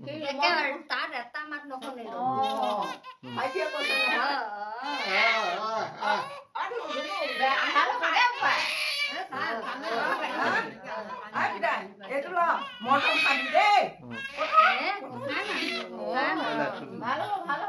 একেবাৰে তাত এটা মাত নশুনিলো ভাইটিয়ে কৈছে এইটো ল মটন খাবি দেই ভালো ভালো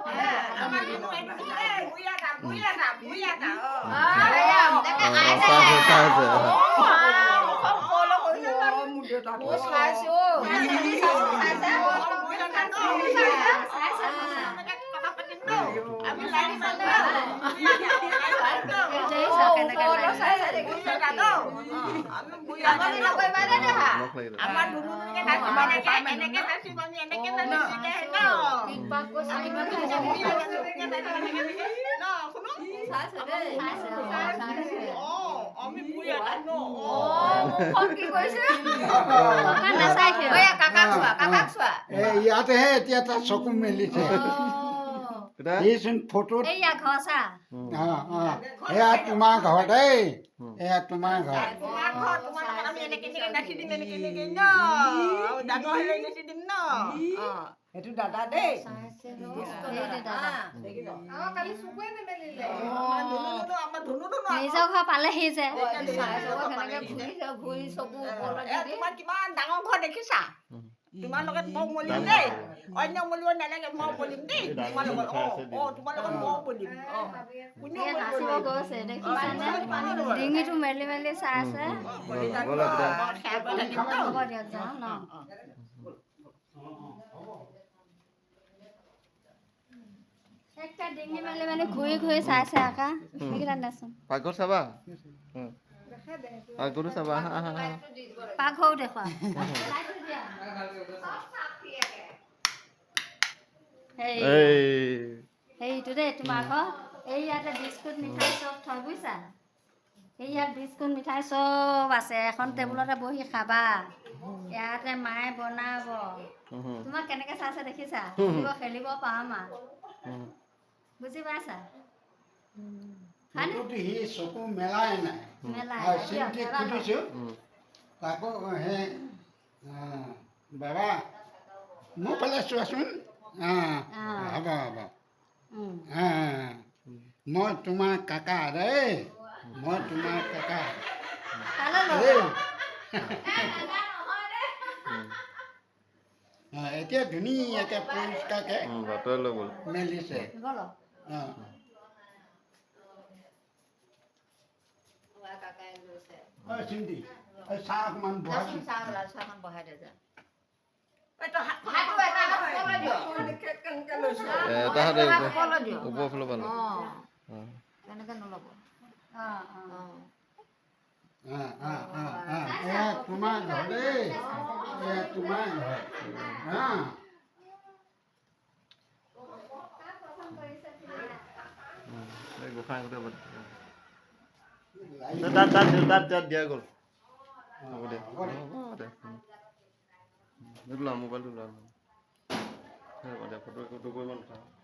ইয়াতেহে এতিয়া তাৰ চকু মেলিছে এইচোন ফটোত এয়া তোমাৰ ঘৰ দেই এয়া তোমাৰ ঘৰ সেইটো দাদা দেই নিজৰ ঘৰ পালেহি যে কিমান ডাঙৰ ঘৰ দেখিছা তোমাৰ লগত মই মলিম দেই অন্য মলিব নালাগে মই মলিম দেই তোমাৰ লগত তোমাৰ লগত মই মলিম ডিঙিটো মেলি মেলি চাই আছে হ'ব দিয়ক যাওঁ ন একটা ডিঙি মেলি মেলি ঘূৰি ঘূৰি চাইছে আকা সেইকেইটা দেচোন পাকঘৰ চাবা পাকঘৰো চাবা পাকঘৰো দেখুৱা সেইটো দেই তোমাৰ ঘৰ এই ইয়াতে বিস্কুট মিঠাই চব থয় বুজিছা এই ইয়াত বিস্কুট মিঠাই চব আছে এখন টেবুলতে বহি খাবা ইয়াতে মায়ে বনাব তোমাক কেনেকে চাইছে দেখিছা খেলিব পাম বুজি পাইছা চকু মেলাই নাই চিন্তি সুধিছো তাকো সেই বাবা মোৰ ফালে চোৱাচোন হ'ব হ'ব মই তোমাৰ কাকা দেই মই তোমাৰ কাকা এতিয়া ধুনীয়াকে পৰিষ্কাৰকে মেলিছে চিন্তি চাহ অকমান বহাই দে যা ওপৰফালে পালো তেনেকে নল'ব তোমাৰ ঘৰ দেই তোমাৰ ঘৰ গোসাঁই তাত দিয়া গ'ল হ'ব দে লোৱা মোবাইলটো লোৱা হ'ব দে ফটো কৰিব নাথাকে